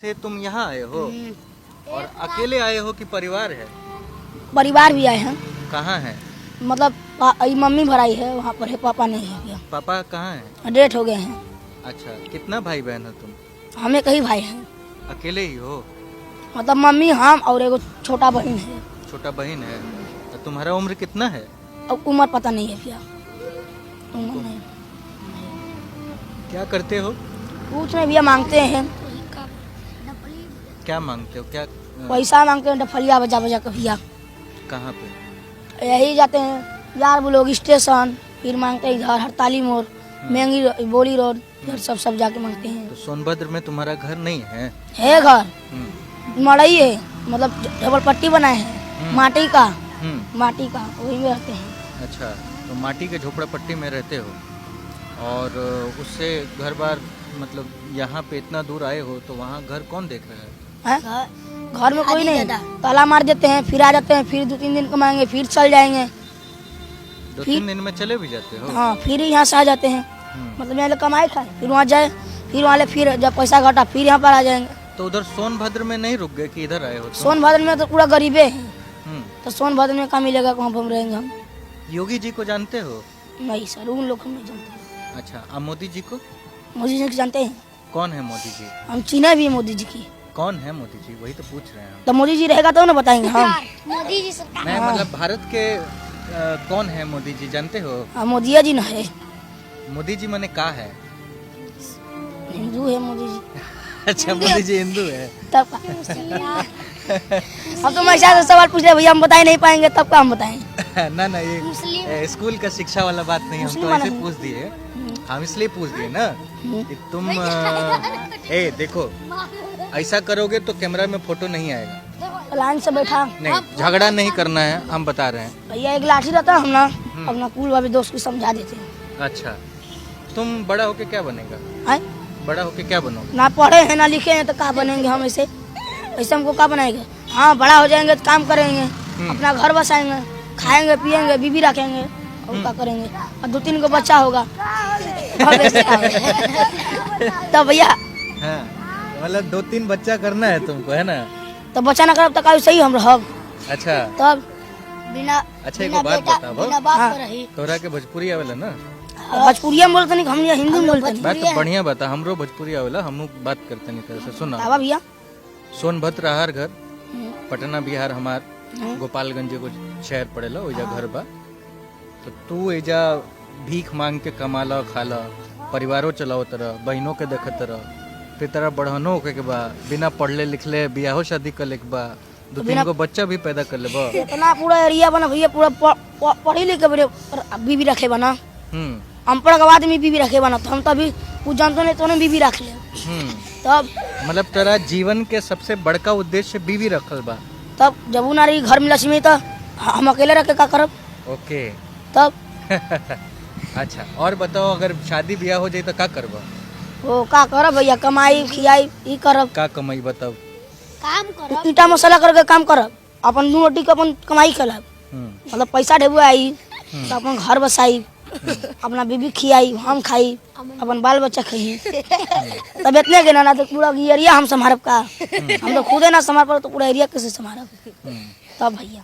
से तुम यहाँ आए हो और अकेले आए हो कि परिवार है? परिवार भी आए हैं। कहाँ है? मतलब मम्मी भराई है, वहाँ पर है, पापा नहीं है भैया। पापा कहाँ है? डेथ हो गए हैं। अच्छा, कितना भाई बहन हो तुम? हमें कई भाई हैं, अकेले ही हो? मतलब मम्मी, हम और एगो छोटा बहन है। छोटा बहन है? तो तुम्हारा उम्र कितना है? अब उम्र पता नहीं है भैया, उम्र नहीं। क्या करते हो? कुछ नहीं भैया, मांगते हैं। क्या मांगते हो? क्या पैसा मांगते हैं, डफलिया बजा बजा के भैया। कहाँ पे? यही जाते हैं यार वो लोग स्टेशन, फिर मांगते हैं इधर हड़ताली मोड़, महंगी बोली रोड, इधर सब जाके मांगते हैं। तो सोनभद्र में तुम्हारा घर नहीं है? है घर, मड़ई है, मतलब डबल पट्टी बनाए हैं, माटी का, माटी का, वही में रहते हैं। अच्छा, तो माटी के झोपड़ा पट्टी में रहते हो और उससे घर बार, मतलब यहाँ पे इतना दूर आए हो तो वहाँ घर कौन देख रहा है? घर में कोई नहीं, ताला मार देते हैं, फिर आ जाते हैं, फिर 2-3 दिन कमाएंगे, फिर चल जाएंगे। 2-3 दिन में चले भी जाते हो? हाँ, फिर यहाँ से आ जाते हैं, मतलब यहाँ कमाए खाए, फिर वहाँ जाए, फिर वहाँ फिर जब पैसा घटा फिर यहाँ पर आ जाएंगे। तो उधर सोनभद्र में नहीं रुक गए कि इधर आए हो तुम? सोनभद्र में तो पूरा गरीबे हैं, तो सोनभद्र में कहाँ मिलेगा, कहाँ पर रहेंगे हम। योगी जी को जानते हो? नहीं सर, उन लोग हम नहीं जानते। अच्छा, अब मोदी जी को? मोदी जी को जानते हैं? कौन है मोदी जी? हम चीना भी है मोदी जी की। कौन है मोदी जी, वही तो पूछ रहे हैं हम। तो मोदी जी रहेगा तो ना बताएंगे हम। मोदी जी नहीं, मतलब भारत के कौन है मोदी जी, जानते हो? मोदी जी ना है। मोदी जी मैंने कहा है। हिंदू है मोदी जी। अच्छा, मोदी जी हिंदू है? तब हम तो ऐसा सवाल पूछ रहे भैया, हम बता ही नहीं पाएंगे, तब का हम बताएं? ना ना, ये स्कूल का शिक्षा वाला बात नहीं, हम तो ऐसे पूछ दिए, हम इसलिए पूछ दिए ना कि तुम देखो, ऐसा करोगे तो कैमरा में फोटो नहीं आएगा। लाइन से बैठा नहीं, झगड़ा नहीं करना है, हम बता रहे हैं। भैया एक लाठी रहता हम ना अपना कुल वाले दोस्त को समझा देते हैं। अच्छा, तुम बड़ा होके क्या बनेगा? है? बड़ा होके क्या बनोगे? ना पढ़े हैं ना लिखे हैं तो क्या बनेंगे हम? ऐसे ऐसे हमको क्या बनाएंगे? हाँ, बड़ा हो जाएंगे तो काम करेंगे, अपना घर बसाएंगे, खाएंगे पिएंगे, बीबी रखेंगे, और क्या करेंगे? और 2-3 को बच्चा होगा तब भैया, मतलब 2-3 बच्चा करना है तुमको, है ना? तो बच्चा ना करब तो का सही हम रहब। अच्छा, तब बिना अच्छा, एक बात बताओ, हाँ। तोरा के भोजपुरी आवेला ना? भोजपुरिया में बोलते नहीं, हम हिंदी में बोलते नहीं। बात तो बढ़िया बता, हमरो भोजपुरी आवेला, हम बात करते नहीं तरह से। सुना, बाबा भैया, सोनभद्र हमार घर, पटना बिहार हमार, गोपालगंज एगो शहर पड़ेला, ओइजा घर बा। तो तू एजा भीख मांग के कमाला खाला, परिवारों चलाओ तरह, बहनों के देखे तरह, फिर तरह बढ़नो होके के बा, बिना पढ़ले लिखले बियाहो शादी कर ले के बा, 2-3 को बच्चा भी पैदा कर ले बा। इतना पूरा एरिया बना भैया, पूरा पढ़ी लिखे बीबी रखे बना, अनपढ़ के बाद में बीबी रखे बना, तो हम तो अभी कुछ जानते नहीं, तो ने बीबी रख ले। तब मतलब तेरा जीवन के सबसे बड़का उद्देश्य बीवी रखल बा? तब जब वो नारी घर में लक्ष्मी, तो हम अकेले रख के का करब? ओके। तब अच्छा, और बताओ, अगर शादी ब्याह हो जाए तो का करबा? वो का करब भैया, कमाई खियाई ई करब। का कमाई बताओ? काम करो, ईटा मसाला करके काम करब, अपन 2 रोटी के अपन कमाई खेलब, मतलब पैसा ढेबू आई तो अपन घर बसाई, अपना बीबी खियाई, हम खाई, अपन बाल बच्चा खाई। तब इतने के ना तो पूरा एरिया हम संभारब का? हम तो खुदे ना संभाल पाए तो पूरा एरिया कैसे संभारब? तब भैया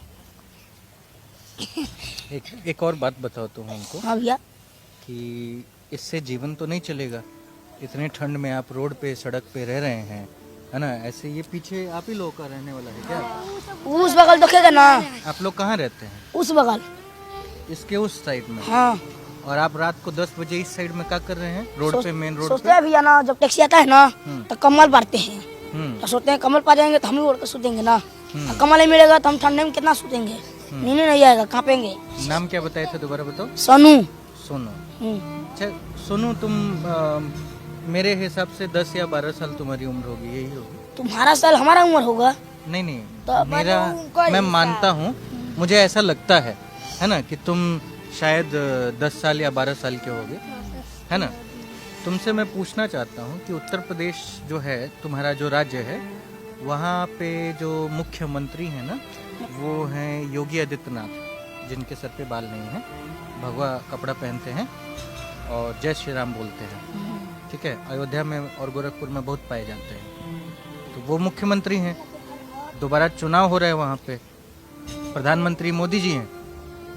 एक और बात बताओ तुम हमको हाँ भैया, कि इससे जीवन तो नहीं चलेगा, इतने ठंड में आप रोड पे सड़क पे रह रहे हैं, है ना? ऐसे ये पीछे आप ही लोगों का रहने वाला है क्या? उस बगल देखेगा ना, आप लोग कहाँ रहते हैं? उस बगल, इसके उस साइड में? हाँ। और आप रात को 10 बजे इस साइड में क्या कर रहे हैं, रोड पे, मेन रोड सोचते पे? हैं भैया ना, जब टैक्सी आता है ना तो कम्बल पाते हैं, तो सोचते हैं कम्बल पा जाएंगे तो हम भी ओढ़ कर सोतेंगे ना, कम्बल नहीं मिलेगा तो हम ठंडे में कितना सोतेंगे, नींद नहीं आएगा, कांपेंगे। नाम क्या बताए थे, दोबारा बताओ। सोनू। सोनू। अच्छा सोनू, तुम मेरे हिसाब से 10 या 12 साल तुम्हारी उम्र होगी, यही होगी? तुम्हारा साल हमारा उम्र होगा। नहीं नहीं, मेरा, मैं मानता हूँ, मुझे ऐसा लगता है ना, कि तुम शायद 10 साल या 12 साल के होगे, है ना? तुमसे मैं पूछना चाहता हूँ कि उत्तर प्रदेश जो है, तुम्हारा जो राज्य है, वहाँ पे जो मुख्यमंत्री हैं ना, वो हैं योगी आदित्यनाथ, जिनके सर पे बाल नहीं है, भगवा कपड़ा पहनते हैं और जय श्री राम बोलते हैं, ठीक है? अयोध्या में और गोरखपुर में बहुत पाए जाते हैं। वो मुख्यमंत्री हैं, दोबारा चुनाव हो रहा है वहाँ पे, प्रधानमंत्री मोदी जी हैं,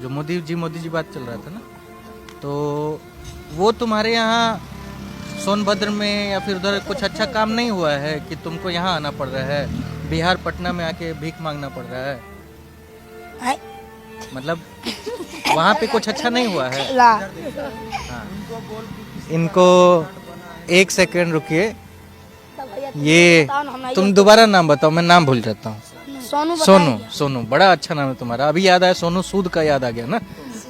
जो मोदी जी बात चल रहा था ना, तो वो तुम्हारे यहाँ सोनभद्र में या फिर उधर कुछ अच्छा काम नहीं हुआ है कि तुमको यहाँ आना पड़ रहा है, बिहार पटना में आके भीख मांगना पड़ रहा है? है? मतलब वहाँ पे कुछ अच्छा नहीं हुआ है? ला हाँ। इनको एक सेकंड रुकिए, ये तुम दोबारा नाम बताओ, मैं नाम भूल जाता हूँ। सोनू सोनू, बड़ा अच्छा नाम है तुम्हारा। अभी याद आया, सोनू सूद का याद आ गया ना,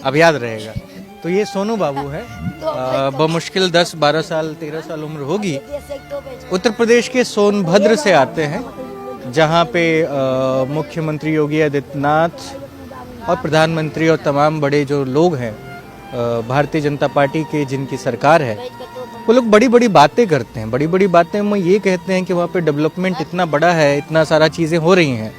अब याद रहेगा। तो ये सोनू बाबू है, बमुश्किल 10-12 साल 13 साल उम्र होगी। उत्तर प्रदेश के सोनभद्र से आते हैं, जहाँ पे मुख्यमंत्री योगी आदित्यनाथ और प्रधानमंत्री और तमाम बड़े जो लोग हैं भारतीय जनता पार्टी के, जिनकी सरकार है, वो लोग बड़ी बड़ी बातें करते हैं। बड़ी बड़ी बातें में ये कहते हैं कि वहाँ पे डेवलपमेंट इतना बड़ा है, इतना सारा चीज़ें हो रही हैं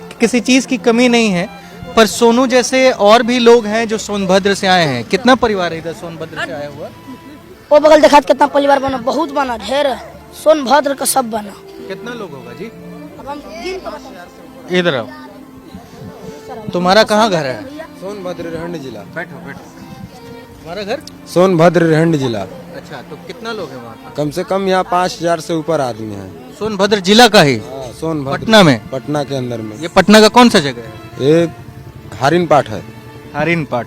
कि किसी चीज़ की कमी नहीं है। पर सोनू जैसे और भी लोग हैं जो सोनभद्र से आए हैं। कितना परिवार है इधर सोनभद्र से आया हुआ? वो बगल देखा कितना परिवार बना, बहुत बना, ढेर सोनभद्र का सब बना। कितना लोग होगा जी? अब हम गिन के बताएं। इधर आओ, तुम्हारा कहाँ घर है? सोनभद्र रहंड जिला। बैठो बैठो। तुम्हारा घर सोनभद्र रहंड जिला। अच्छा, तो कितना लोग हैं वहाँ? कम से कम यहाँ 5000 से ऊपर आदमी हैं। सोनभद्र जिला का ही? हाँ, सोनभद्र पटना में? पटना के अंदर में। ये पटना का कौन सा जगह है? ये हारिन पाठ है। हारिन पाठ।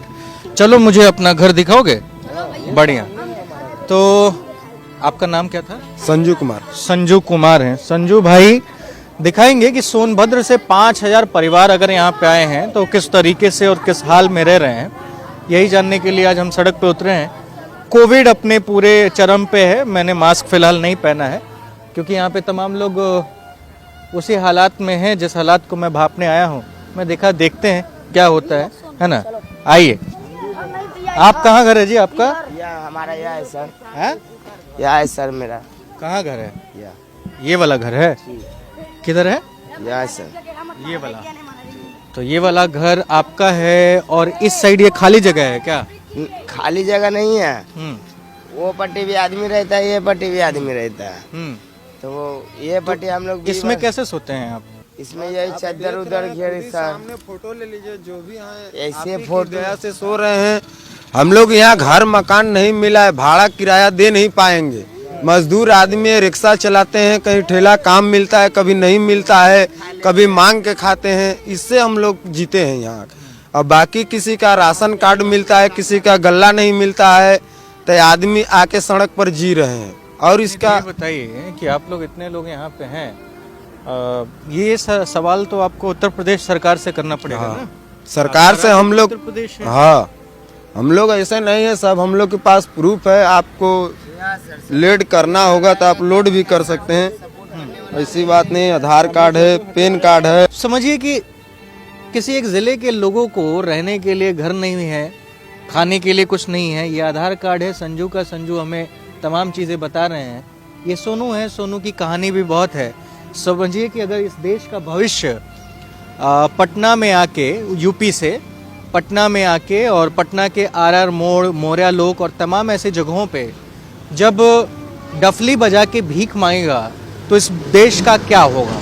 चलो मुझे अपना घर दिखाओगे? बढ़िया। तो आपका नाम क्या था? संजू कुमार। संजू कुमार हैं। संजू भाई दिखाएंगे कि सोनभद्र से 5000 परिवार अगर यहाँ पे आए हैं तो किस तरीके से और किस हाल में रह रहे हैं, यही जानने के लिए आज हम सड़क पे उतरे हैं। कोविड अपने पूरे चरम पे है। मैंने मास्क फिलहाल नहीं पहना है क्योंकि यहाँ पे तमाम लोग उसी हालात में हैं जिस हालात को मैं भापने आया हूँ। मैं देखते हैं क्या होता है ना। आइए। आप कहाँ घर है जी आपका? हमारा यह है सर। है? यह है सर मेरा। कहाँ घर है? यह ये वाला घर है? किधर है? यह है सर। ये वाला। तो ये वाला घर आपका है और इस साइड ये खाली जगह है क्या? खाली जगह नहीं है। वो पट्टी भी आदमी रहता है, ये पट्टी भी आदमी रहता है। तो वो ये पट्टी हम लोग इसमें कैसे सोते हैं आप? इसमें यही चादर उधर घेर सर। फोटो ले लीजिए जो भी ऐसे फोटो से सो रहे हैं। हम लोग यहाँ घर मकान नहीं मिला है, भाड़ा किराया दे नहीं पाएंगे। मजदूर आदमी है, रिक्शा चलाते हैं, कहीं ठेला काम मिलता है, कभी नहीं मिलता है, कभी मांग के खाते हैं। इससे हम लोग जीते हैं यहाँ। और बाकी किसी का राशन कार्ड मिलता है, किसी का गल्ला नहीं मिलता है, तो आदमी आके सड़क पर जी रहे हैं। और इसका बताइए कि आप लोग इतने लोग यहाँ पे हैं, ये सवाल तो आपको उत्तर प्रदेश सरकार से करना पड़ेगा ना। सरकार से हम लोग, उत्तर प्रदेश है। हाँ, हम लोग ऐसे नहीं है सब, हम लोग के पास प्रूफ है। आपको लोड करना होगा तो आप लोड भी कर सकते हैं, ऐसी बात नहीं। आधार कार्ड है, पैन कार्ड है। समझिए कि किसी एक जिले के लोगों को रहने के लिए घर नहीं है, खाने के लिए कुछ नहीं है। ये आधार कार्ड है संजू का। संजू हमें तमाम चीज़ें बता रहे हैं। ये सोनू है, सोनू की कहानी भी बहुत है। समझिए कि अगर इस देश का भविष्य पटना में आके, यूपी से पटना में आके और पटना के आरआर मोड़, मोरिया लोक और तमाम ऐसे जगहों पे जब डफली बजा के भीख मांगेगा तो इस देश का क्या होगा?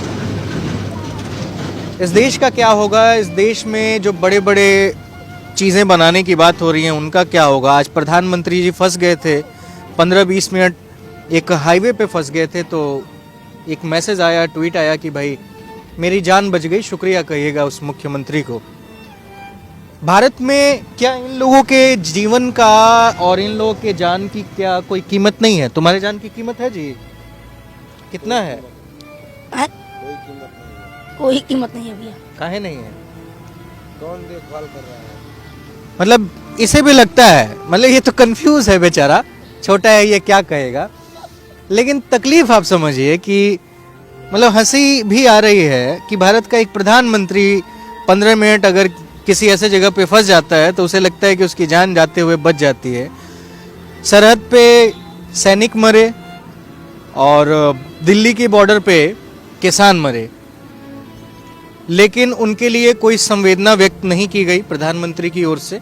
इस देश का क्या होगा? इस देश में जो बड़े बड़े चीज़ें बनाने की बात हो रही हैं उनका क्या होगा? आज प्रधानमंत्री जी फंस गए थे, 15-20 मिनट एक हाईवे पे फंस गए थे, तो एक मैसेज आया, ट्वीट आया कि भाई मेरी जान बच गई, शुक्रिया कहिएगा उस मुख्यमंत्री को। भारत में क्या इन लोगों के जीवन का और इन लोगों के जान की क्या कोई कीमत नहीं है? तुम्हारे जान की कीमत है जी? कितना है? कोई कीमत नहीं है भैया। काहे नहीं है? कौन देखभाल कर रहा है? मतलब इसे भी लगता है, मतलब ये तो कंफ्यूज है बेचारा, छोटा है, ये क्या कहेगा। लेकिन तकलीफ आप समझिए कि मतलब हंसी भी आ रही है कि भारत का एक प्रधानमंत्री 15 मिनट अगर किसी ऐसे जगह पे फंस जाता है तो उसे लगता है कि उसकी जान जाते हुए बच जाती है। सरहद पे सैनिक मरे और दिल्ली की बॉर्डर पे किसान मरे, लेकिन उनके लिए कोई संवेदना व्यक्त नहीं की गई प्रधानमंत्री की ओर से।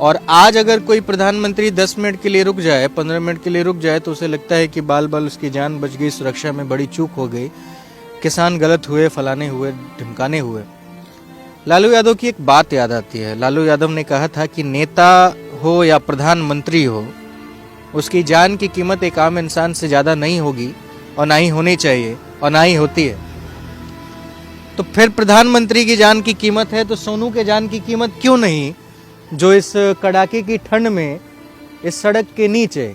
और आज अगर कोई प्रधानमंत्री 10 मिनट के लिए रुक जाए, 15 मिनट के लिए रुक जाए, तो उसे लगता है कि बाल बाल उसकी जान बच गई, सुरक्षा में बड़ी चूक हो गई। किसान गलत हुए, फलाने हुए, ढिमकाने हुए। लालू यादव की एक बात याद आती है। लालू यादव ने कहा था कि नेता हो या प्रधानमंत्री हो, उसकी जान की कीमत एक आम इंसान से ज़्यादा नहीं होगी और ना ही होनी चाहिए और ना ही होती है। तो फिर प्रधानमंत्री की जान की कीमत है तो सोनू के जान की कीमत क्यों नहीं, जो इस कड़ाके की ठंड में इस सड़क के नीचे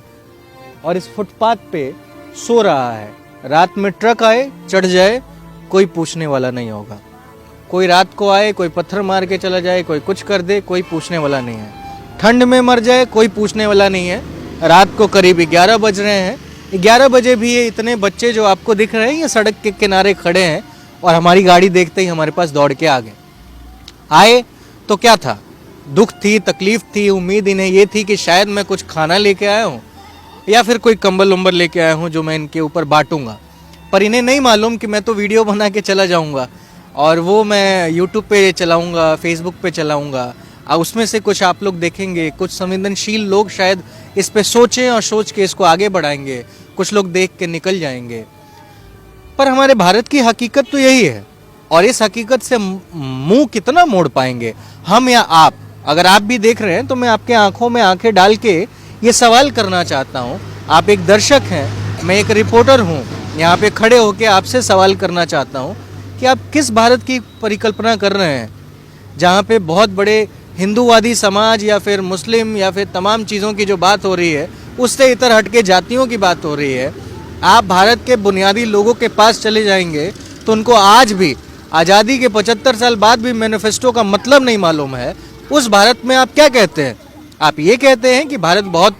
और इस फुटपाथ पे सो रहा है। रात में ट्रक आए, चढ़ जाए, कोई पूछने वाला नहीं होगा। कोई रात को आए, कोई पत्थर मार के चला जाए, कोई कुछ कर दे, कोई पूछने वाला नहीं है। ठंड में मर जाए, कोई पूछने वाला नहीं है। रात को करीब 11 बज रहे हैं, 11 बजे भी ये इतने बच्चे जो आपको दिख रहे हैं ये सड़क के किनारे खड़े हैं और हमारी गाड़ी देखते ही हमारे पास दौड़ के आ गए। आए तो क्या था, दुख थी, तकलीफ थी, उम्मीद इन्हें ये थी कि शायद मैं कुछ खाना लेके आया हूँ या फिर कोई कंबल उम्बल लेके आया हूँ जो मैं इनके ऊपर बांटूंगा। पर इन्हें नहीं मालूम कि मैं तो वीडियो बना के चला जाऊँगा और वो मैं यूट्यूब पे चलाऊँगा, फेसबुक पे चलाऊँगा, और उसमें से कुछ आप लोग देखेंगे। कुछ संवेदनशील लोग शायद इस पे सोचें और सोच के इसको आगे बढ़ाएंगे, कुछ लोग देख के निकल जाएंगे। पर हमारे भारत की हकीकत तो यही है और इस हकीकत से मुंह कितना मोड़ पाएंगे हम या आप। अगर आप भी देख रहे हैं तो मैं आपके आंखों में आंखें डाल के ये सवाल करना चाहता हूँ। आप एक दर्शक हैं, मैं एक रिपोर्टर हूँ, यहाँ पे खड़े होके आपसे सवाल करना चाहता हूँ कि आप किस भारत की परिकल्पना कर रहे हैं जहाँ पे बहुत बड़े हिंदूवादी समाज या फिर मुस्लिम या फिर तमाम चीज़ों की जो बात हो रही है उससे इतर हटके जातियों की बात हो रही है। आप भारत के बुनियादी लोगों के पास चले जाएंगे तो उनको आज भी आज़ादी के 75 साल बाद भी मैनिफेस्टो का मतलब नहीं मालूम है। उस भारत में आप क्या कहते हैं? आप ये कहते हैं कि भारत बहुत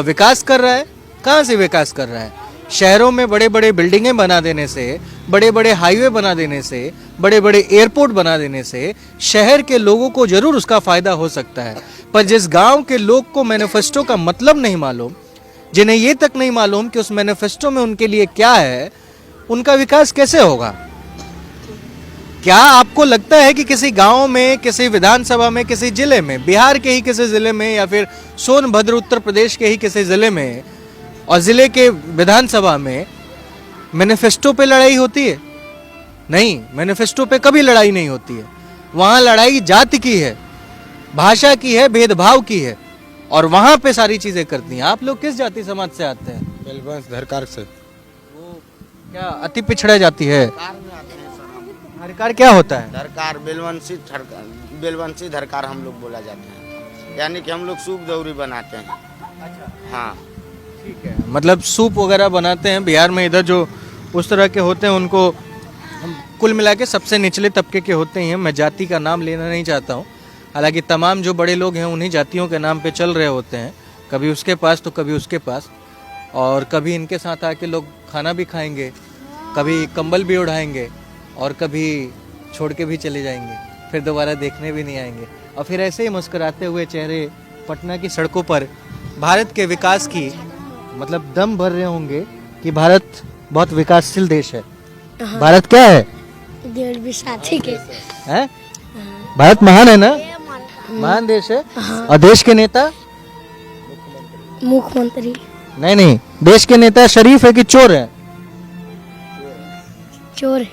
विकास कर रहा है। कहाँ से विकास कर रहा है? शहरों में बड़े बड़े बिल्डिंगें बना देने से, बड़े बड़े हाईवे बना देने से, बड़े बड़े एयरपोर्ट बना देने से शहर के लोगों को जरूर उसका फायदा हो सकता है। पर जिस गांव के लोग को मैनिफेस्टो का मतलब नहीं मालूम, जिन्हें ये तक नहीं मालूम कि उस मैनिफेस्टो में उनके लिए क्या है, उनका विकास कैसे होगा? क्या आपको लगता है कि किसी गांव में, किसी विधानसभा में, किसी जिले में, बिहार के ही किसी जिले में या फिर सोनभद्र उत्तर प्रदेश के ही किसी जिले में और जिले के विधानसभा में मैनिफेस्टो पे लड़ाई होती है? नहीं, मैनिफेस्टो पे कभी लड़ाई नहीं होती है। वहाँ लड़ाई जाति की है, भाषा की है, भेदभाव की है और वहाँ पे सारी चीजें करती हैं। आप लोग किस जाति समाज से आते हैं? बेलवंश धरकार से। वो क्या अति पिछड़ा जाति है? धरकार क्या होता है? धरकार बेलवंशी धरकार हम लोग बोला जाता है, यानी कि हम लोग सूप दौरी बनाते हैं। हाँ ठीक है, मतलब सूप वगैरह बनाते हैं। बिहार में इधर जो उस तरह के होते हैं उनको कुल मिला के सबसे निचले तबके के होते हैं। मैं जाति का नाम लेना नहीं चाहता हूँ, हालांकि तमाम जो बड़े लोग हैं उन्हीं जातियों के नाम पे चल रहे होते हैं, कभी उसके पास तो कभी उसके पास, और कभी इनके साथ आके लोग खाना भी खाएंगे, कभी कंबल भी उड़ाएंगे और कभी छोड़ के भी चले जाएंगे, फिर दोबारा देखने भी नहीं आएंगे। और फिर ऐसे ही मुस्कुराते हुए चेहरे पटना की सड़कों पर भारत के विकास की मतलब दम भर रहे होंगे कि भारत बहुत विकासशील देश है। भारत क्या है? डेढ़ भी साथी के हैं? भारत महान है ना, महान देश है। और देश के नेता? मुख्यमंत्री नहीं नहीं, देश के नेता शरीफ है कि चोर है? चोर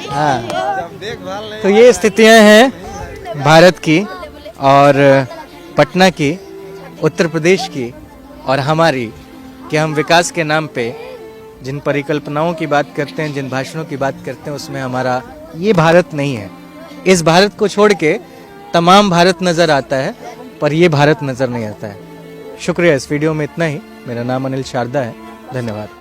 हाँ, तो ये स्थितियां हैं भारत की और पटना की, उत्तर प्रदेश की और हमारी, कि हम विकास के नाम पे जिन परिकल्पनाओं की बात करते हैं, जिन भाषणों की बात करते हैं, उसमें हमारा ये भारत नहीं है। इस भारत को छोड़ के तमाम भारत नज़र आता है, पर ये भारत नज़र नहीं आता है। शुक्रिया, इस वीडियो में इतना ही। मेरा नाम अनिल शारदा है। धन्यवाद।